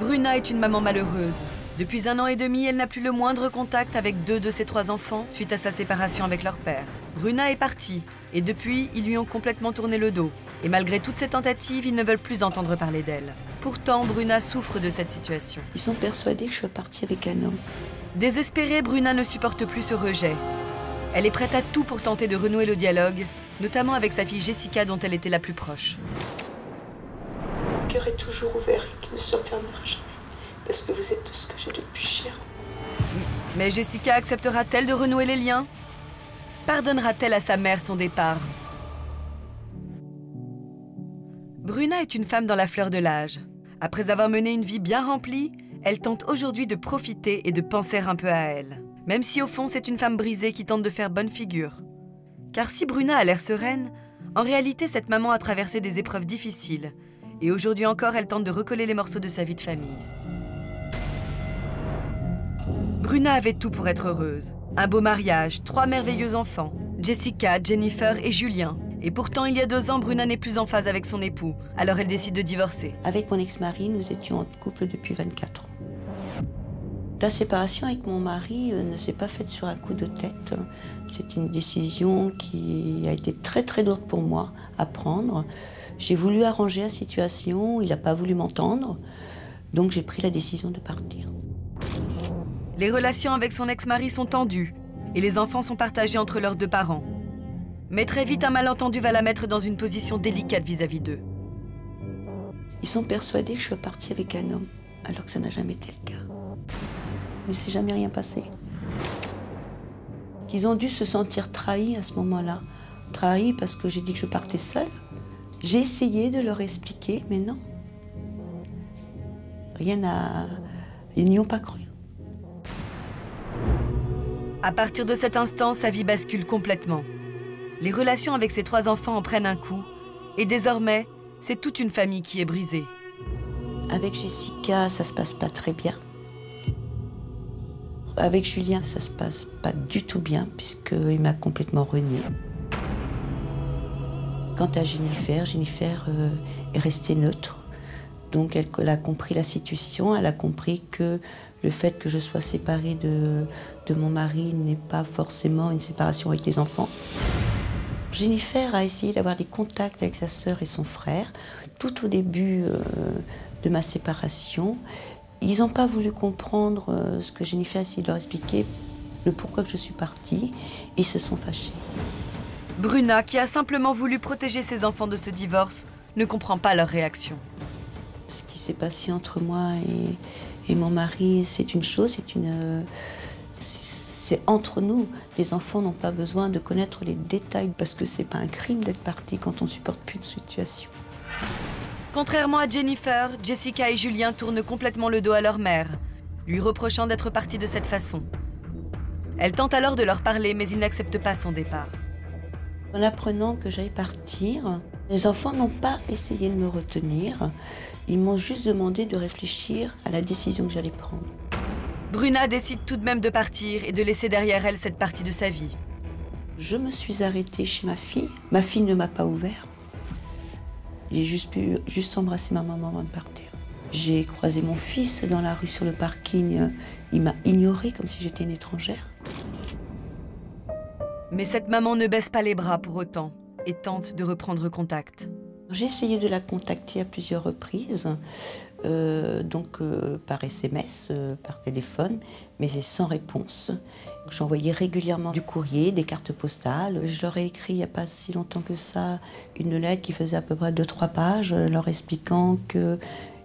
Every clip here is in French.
Bruna est une maman malheureuse. Depuis 1 an et demi, elle n'a plus le moindre contact avec 2 de ses 3 enfants suite à sa séparation avec leur père. Bruna est partie et depuis, ils lui ont complètement tourné le dos. Et malgré toutes ces tentatives, ils ne veulent plus entendre parler d'elle. Pourtant, Bruna souffre de cette situation. Ils sont persuadés que je suis partie avec un homme. Désespérée, Bruna ne supporte plus ce rejet. Elle est prête à tout pour tenter de renouer le dialogue, notamment avec sa fille Jessica dont elle était la plus proche. Mon cœur est toujours ouvert et qu'il ne se fermera jamais. Parce que vous êtes tout ce que j'ai de plus cher. Mais Jessica acceptera-t-elle de renouer les liens? Pardonnera-t-elle à sa mère son départ? Bruna est une femme dans la fleur de l'âge. Après avoir mené une vie bien remplie, elle tente aujourd'hui de profiter et de penser un peu à elle. Même si au fond c'est une femme brisée qui tente de faire bonne figure. Car si Bruna a l'air sereine, en réalité cette maman a traversé des épreuves difficiles. Et aujourd'hui encore, elle tente de recoller les morceaux de sa vie de famille. Bruna avait tout pour être heureuse. Un beau mariage, 3 merveilleux enfants, Jessica, Jennifer et Julien. Et pourtant, il y a 2 ans, Bruna n'est plus en phase avec son époux. Alors elle décide de divorcer. Avec mon ex-mari, nous étions en couple depuis 24 ans. La séparation avec mon mari ne s'est pas faite sur un coup de tête. C'est une décision qui a été très très dure pour moi à prendre. J'ai voulu arranger la situation, il n'a pas voulu m'entendre. Donc j'ai pris la décision de partir. Les relations avec son ex-mari sont tendues et les enfants sont partagés entre leurs 2 parents. Mais très vite, un malentendu va la mettre dans une position délicate vis-à-vis d'eux. Ils sont persuadés que je suis partie avec un homme, alors que ça n'a jamais été le cas. Il ne s'est jamais rien passé. Ils ont dû se sentir trahis à ce moment-là. Trahis parce que j'ai dit que je partais seule. J'ai essayé de leur expliquer, mais non. Ils n'y ont pas cru. À partir de cet instant, sa vie bascule complètement. Les relations avec ses 3 enfants en prennent un coup. Et désormais, c'est toute une famille qui est brisée. Avec Jessica, ça se passe pas très bien. Avec Julien, ça se passe pas du tout bien, puisqu'il m'a complètement renié. Quant à Jennifer, est restée neutre. Donc elle a compris la situation, elle a compris que le fait que je sois séparée de mon mari n'est pas forcément une séparation avec les enfants. Jennifer a essayé d'avoir des contacts avec sa sœur et son frère tout au début de ma séparation. Ils n'ont pas voulu comprendre ce que Jennifer a essayé de leur expliquer, le pourquoi que je suis partie, et ils se sont fâchés. Bruna, qui a simplement voulu protéger ses enfants de ce divorce, ne comprend pas leur réaction. Ce qui s'est passé entre moi et mon mari, c'est une chose, c'est entre nous. Les enfants n'ont pas besoin de connaître les détails parce que c'est pas un crime d'être parti quand on supporte plus de situation. Contrairement à Jennifer, Jessica et Julien tournent complètement le dos à leur mère, lui reprochant d'être partie de cette façon. Elle tente alors de leur parler, mais ils n'acceptent pas son départ. En apprenant que j'allais partir, les enfants n'ont pas essayé de me retenir. Ils m'ont juste demandé de réfléchir à la décision que j'allais prendre. Bruna décide tout de même de partir et de laisser derrière elle cette partie de sa vie. Je me suis arrêtée chez ma fille. Ma fille ne m'a pas ouvert. J'ai juste embrasser ma maman avant de partir. J'ai croisé mon fils dans la rue sur le parking. Il m'a ignorée comme si j'étais une étrangère. Mais cette maman ne baisse pas les bras pour autant et tente de reprendre contact. J'ai essayé de la contacter à plusieurs reprises, par SMS, par téléphone, mais c'est sans réponse. J'envoyais régulièrement du courrier, des cartes postales. Je leur ai écrit il n'y a pas si longtemps que ça une lettre qui faisait à peu près 2-3 pages, leur expliquant que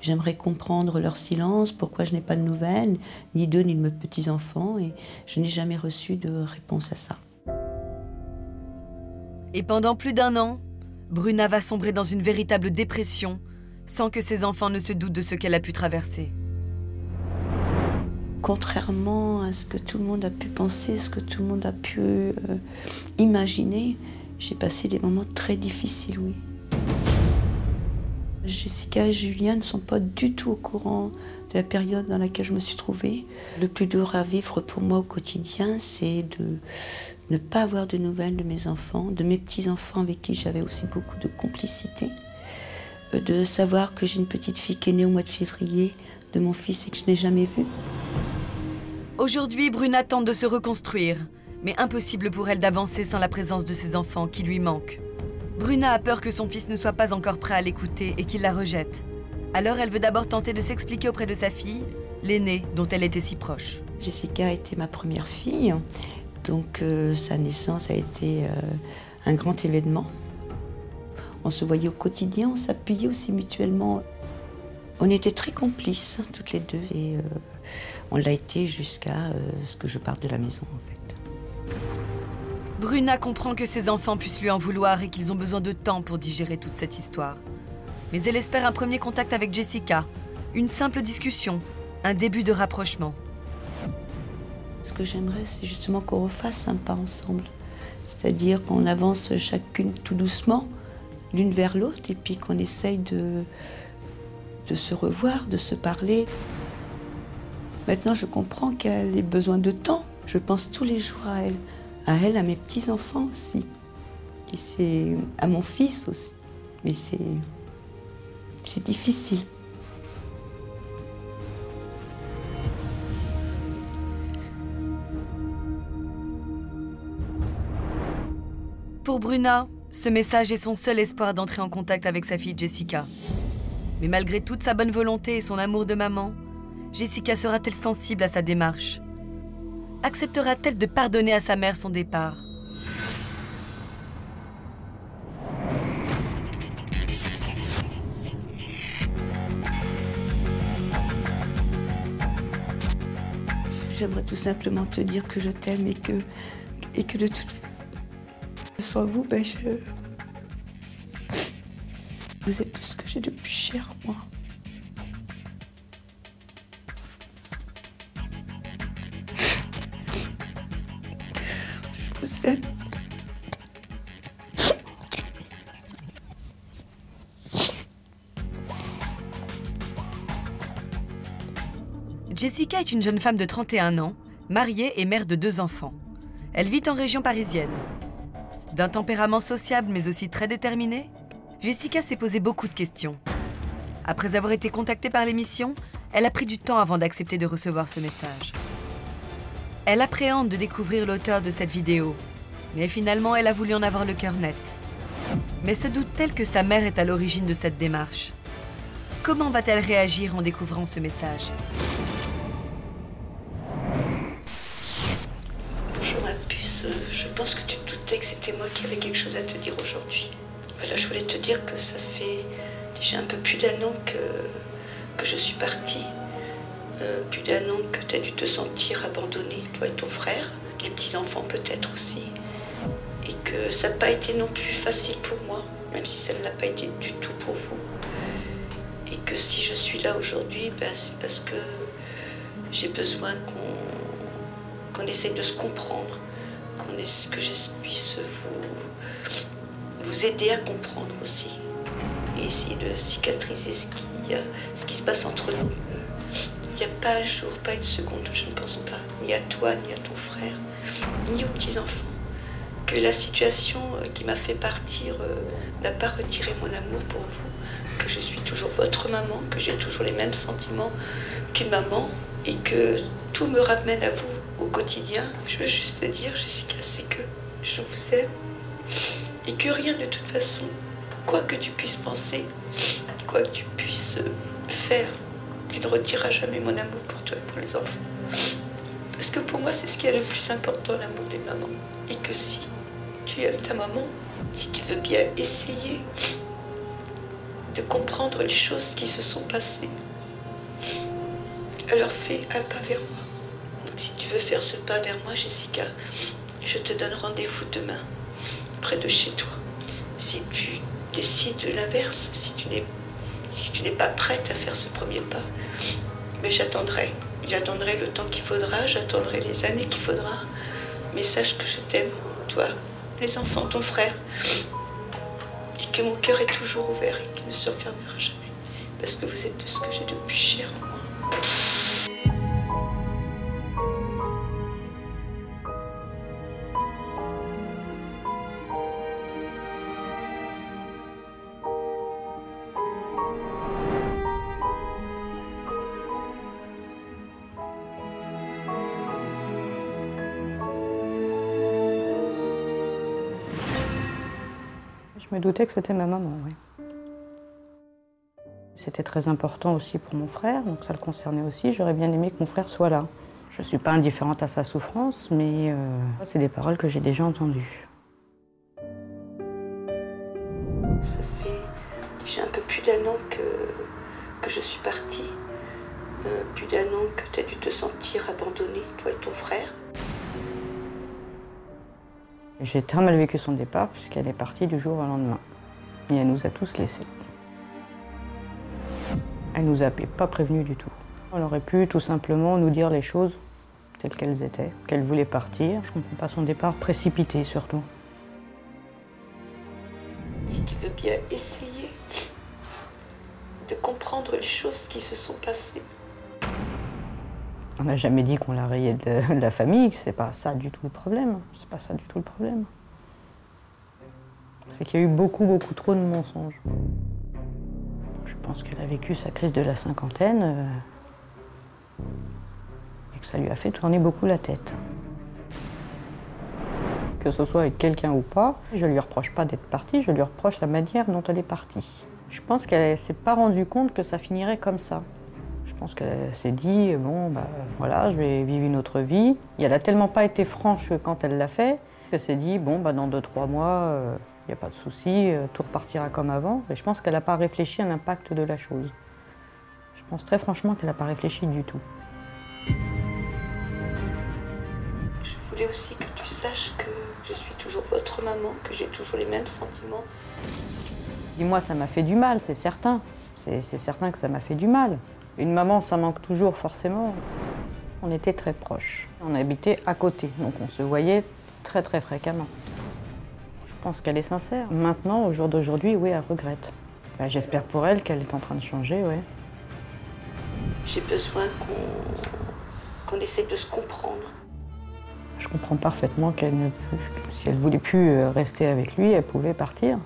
j'aimerais comprendre leur silence, pourquoi je n'ai pas de nouvelles, ni d'eux ni de mes petits-enfants, et je n'ai jamais reçu de réponse à ça. Et pendant plus d'1 an, Bruna va sombrer dans une véritable dépression sans que ses enfants ne se doutent de ce qu'elle a pu traverser. Contrairement à ce que tout le monde a pu penser, ce que tout le monde a pu imaginer, j'ai passé des moments très difficiles, oui. Jessica et Julien ne sont pas du tout au courant de la période dans laquelle je me suis trouvée. Le plus dur à vivre pour moi au quotidien, c'est de ne pas avoir de nouvelles de mes enfants, de mes petits-enfants avec qui j'avais aussi beaucoup de complicité, de savoir que j'ai une petite fille qui est née au mois de février, de mon fils et que je n'ai jamais vu. Aujourd'hui, Bruna tente de se reconstruire, mais impossible pour elle d'avancer sans la présence de ses enfants qui lui manquent. Bruna a peur que son fils ne soit pas encore prêt à l'écouter et qu'il la rejette. Alors elle veut d'abord tenter de s'expliquer auprès de sa fille, l'aînée dont elle était si proche. Jessica était ma première fille, donc sa naissance a été un grand événement. On se voyait au quotidien, on s'appuyait aussi mutuellement. On était très complices, toutes les deux, et on l'a été jusqu'à ce que je parte de la maison, en fait. Bruna comprend que ses enfants puissent lui en vouloir et qu'ils ont besoin de temps pour digérer toute cette histoire. Mais elle espère un premier contact avec Jessica, une simple discussion, un début de rapprochement. Ce que j'aimerais, c'est justement qu'on refasse un pas ensemble. C'est-à-dire qu'on avance chacune tout doucement, l'une vers l'autre, et puis qu'on essaye de se revoir, de se parler. Maintenant, je comprends qu'elle ait besoin de temps. Je pense tous les jours à elle, à mes petits-enfants aussi. Et c'est à mon fils aussi. Mais c'est difficile. Pour Bruna, ce message est son seul espoir d'entrer en contact avec sa fille Jessica. Mais malgré toute sa bonne volonté et son amour de maman, Jessica sera-t-elle sensible à sa démarche? Acceptera-t-elle de pardonner à sa mère son départ? J'aimerais tout simplement te dire que je t'aime et que de toute façon, sans vous, vous êtes tout ce que j'ai de plus cher, moi. Je vous aime. Jessica est une jeune femme de 31 ans, mariée et mère de 2 enfants. Elle vit en région parisienne. D'un tempérament sociable mais aussi très déterminé, Jessica s'est posé beaucoup de questions. Après avoir été contactée par l'émission, elle a pris du temps avant d'accepter de recevoir ce message. Elle appréhende de découvrir l'auteur de cette vidéo, mais finalement elle a voulu en avoir le cœur net. Mais se doute-t-elle que sa mère est à l'origine de cette démarche? Comment va-t-elle réagir en découvrant ce message? Bonjour ma puce, je pense que tu te doutais que c'était moi qui avais quelque chose à te dire aujourd'hui. Voilà, je voulais te dire que ça fait déjà un peu plus d'un an que je suis partie. Plus d'un an que tu as dû te sentir abandonnée, toi et ton frère, les petits-enfants peut-être aussi. Et que ça n'a pas été non plus facile pour moi, même si ça ne l'a pas été du tout pour vous. Et que si je suis là aujourd'hui, c'est parce que j'ai besoin qu'on essaye de se comprendre, que je puisse vous aider à comprendre aussi. Et essayer de cicatriser ce qui se passe entre nous. Il n'y a pas un jour, pas une seconde où je ne pense pas, ni à toi, ni à ton frère, ni aux petits-enfants, que la situation qui m'a fait partir n'a pas retiré mon amour pour vous, que je suis toujours votre maman, que j'ai toujours les mêmes sentiments qu'une maman, et que tout me ramène à vous au quotidien. Je veux juste te dire, Jessica, c'est que je vous aime, et que rien de toute façon, quoi que tu puisses penser, quoi que tu puisses faire, tu ne retireras jamais mon amour pour toi et pour les enfants. Parce que pour moi, c'est ce qui est le plus important, l'amour des mamans. Et que si tu aimes ta maman, si tu veux bien essayer de comprendre les choses qui se sont passées, alors fais un pas vers moi. Donc si tu veux faire ce pas vers moi, Jessica, je te donne rendez-vous demain, près de chez toi. Si tu décides de l'inverse, si tu n'es pas prête à faire ce premier pas, mais j'attendrai le temps qu'il faudra, j'attendrai les années qu'il faudra, mais sache que je t'aime, toi, les enfants, ton frère, et que mon cœur est toujours ouvert et qu'il ne se refermera jamais, parce que vous êtes de ce que j'ai de plus cher en moi. Je me doutais que c'était ma maman, oui. C'était très important aussi pour mon frère, donc ça le concernait aussi. J'aurais bien aimé que mon frère soit là. Je ne suis pas indifférente à sa souffrance, mais c'est des paroles que j'ai déjà entendues. Ça fait déjà un peu plus d'1 an que je suis partie. Plus d'1 an que tu as dû te sentir abandonnée, toi et ton frère. J'ai très mal vécu son départ puisqu'elle est partie du jour au lendemain. Et elle nous a tous laissés. Elle nous a pas prévenus du tout. Elle aurait pu tout simplement nous dire les choses telles qu'elles étaient, qu'elle voulait partir. Je ne comprends pas son départ précipité surtout. Si tu veux bien essayer de comprendre les choses qui se sont passées. On n'a jamais dit qu'on la rayait de la famille, c'est pas ça du tout le problème. C'est pas ça du tout le problème. C'est qu'il y a eu beaucoup trop de mensonges. Je pense qu'elle a vécu sa crise de la cinquantaine et que ça lui a fait tourner beaucoup la tête. Que ce soit avec quelqu'un ou pas, je lui reproche pas d'être partie, je lui reproche la manière dont elle est partie. Je pense qu'elle ne s'est pas rendue compte que ça finirait comme ça. Je pense qu'elle s'est dit, bon, bah voilà, je vais vivre une autre vie. Et elle n'a tellement pas été franche quand elle l'a fait, qu'elle s'est dit, bon, bah dans 2-3 mois, il n'y a pas de souci, tout repartira comme avant. Et je pense qu'elle n'a pas réfléchi à l'impact de la chose. Je pense très franchement qu'elle n'a pas réfléchi du tout. Je voulais aussi que tu saches que je suis toujours votre maman, que j'ai toujours les mêmes sentiments. Et moi, ça m'a fait du mal, c'est certain. C'est certain que ça m'a fait du mal. Une maman, ça manque toujours forcément. On était très proches. On habitait à côté, donc on se voyait très fréquemment. Je pense qu'elle est sincère. Maintenant, au jour d'aujourd'hui, oui, elle regrette. Ben, j'espère pour elle qu'elle est en train de changer, oui. J'ai besoin qu'on essaie de se comprendre. Je comprends parfaitement qu'elle ne peut, si elle voulait plus rester avec lui, elle pouvait partir.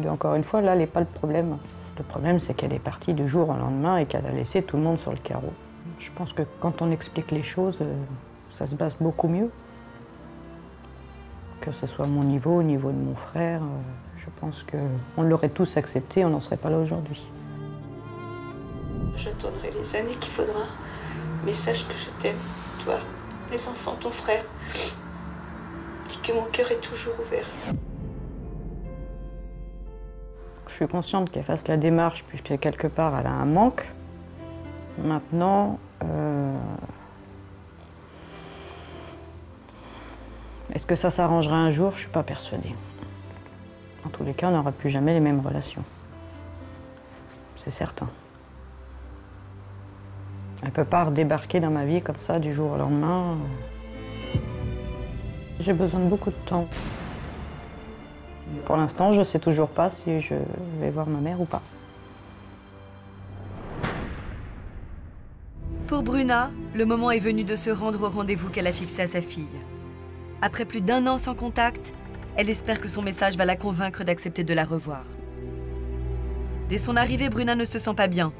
Encore une fois, là, n'est pas le problème. Le problème, c'est qu'elle est partie du jour au lendemain et qu'elle a laissé tout le monde sur le carreau. Je pense que quand on explique les choses, ça se passe beaucoup mieux. Que ce soit à mon niveau, au niveau de mon frère, je pense qu'on l'aurait tous accepté, on n'en serait pas là aujourd'hui. J'attendrai les années qu'il faudra, mais sache que je t'aime, toi, les enfants, ton frère, et que mon cœur est toujours ouvert. Je suis consciente qu'elle fasse la démarche puisque quelque part elle a un manque. Maintenant, est-ce que ça s'arrangera un jour? Je ne suis pas persuadée. En tous les cas, on n'aura plus jamais les mêmes relations. C'est certain. Elle ne peut pas redébarquer dans ma vie comme ça du jour au lendemain. J'ai besoin de beaucoup de temps. Pour l'instant, je ne sais toujours pas si je vais voir ma mère ou pas. Pour Bruna, le moment est venu de se rendre au rendez-vous qu'elle a fixé à sa fille. Après plus d'1 an sans contact, elle espère que son message va la convaincre d'accepter de la revoir. Dès son arrivée, Bruna ne se sent pas bien.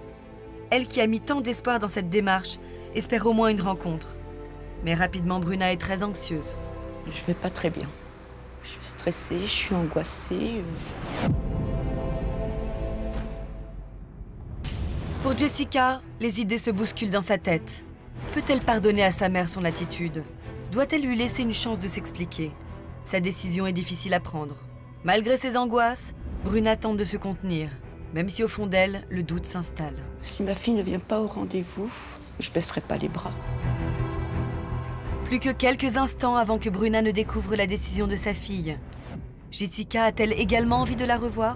Elle qui a mis tant d'espoir dans cette démarche, espère au moins une rencontre. Mais rapidement, Bruna est très anxieuse. Je vais pas très bien. Je suis stressée, je suis angoissée. Pour Jessica, les idées se bousculent dans sa tête. Peut-elle pardonner à sa mère son attitude? Doit-elle lui laisser une chance de s'expliquer? Sa décision est difficile à prendre. Malgré ses angoisses, Bruna tente de se contenir, même si au fond d'elle, le doute s'installe. Si ma fille ne vient pas au rendez-vous, je baisserai pas les bras. Plus que quelques instants avant que Bruna ne découvre la décision de sa fille. Jessica a-t-elle également envie de la revoir?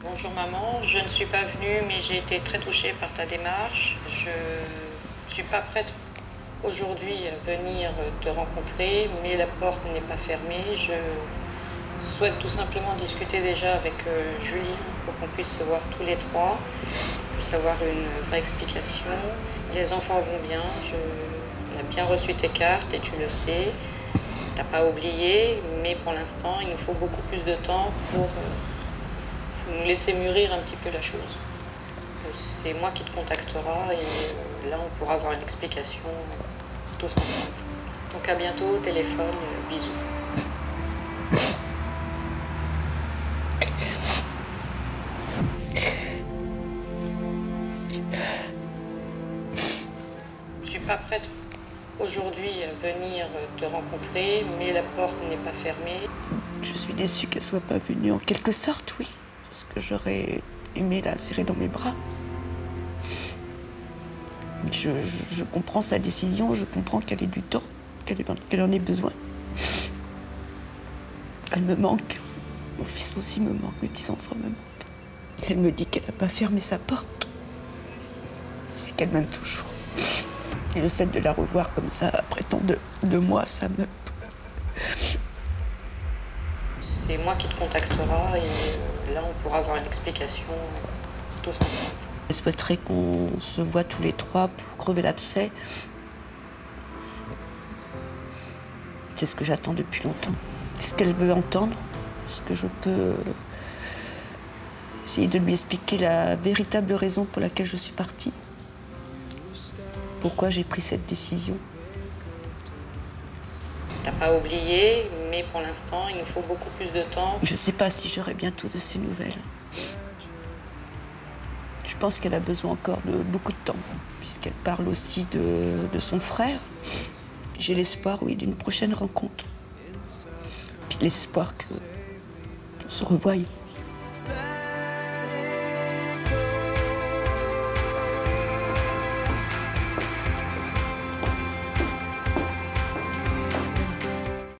Bonjour maman, je ne suis pas venue mais j'ai été très touchée par ta démarche. Je ne suis pas prête aujourd'hui à venir te rencontrer, mais la porte n'est pas fermée. Je souhaite tout simplement discuter déjà avec Julie pour qu'on puisse se voir tous les trois, puisse avoir une vraie explication. Les enfants vont bien, On a bien reçu tes cartes et tu le sais. Tu n'as pas oublié, mais pour l'instant, il nous faut beaucoup plus de temps pour nous laisser mûrir un petit peu la chose. C'est moi qui te contactera et là, on pourra avoir une explication tous ensemble. Donc à bientôt, au téléphone, bisous. Je suis pas prête aujourd'hui à venir te rencontrer, mais la porte n'est pas fermée. Je suis déçue qu'elle soit pas venue, en quelque sorte, oui. Parce que j'aurais aimé la serrer dans mes bras. Je comprends sa décision, je comprends qu'elle ait du temps, qu'elle en ait besoin. Elle me manque. Mon fils aussi me manque, mes petits-enfants me manquent. Elle me dit qu'elle n'a pas fermé sa porte. C'est qu'elle m'aime toujours. Et le fait de la revoir comme ça, après tant de mois, ça me... C'est moi qui te contactera et là, on pourra avoir une explication tous ensemble. Je souhaiterais qu'on se voit tous les trois pour crever l'abcès. C'est ce que j'attends depuis longtemps. C'est ce qu'elle veut entendre. Est-ce que je peux essayer de lui expliquer la véritable raison pour laquelle je suis partie? Pourquoi j'ai pris cette décision? T'as pas oublié, mais pour l'instant, il nous faut beaucoup plus de temps. Je ne sais pas si j'aurai bientôt de ces nouvelles. Je pense qu'elle a besoin encore de beaucoup de temps, puisqu'elle parle aussi de son frère. J'ai l'espoir, oui, d'une prochaine rencontre. Puis l'espoir qu'on se revoie.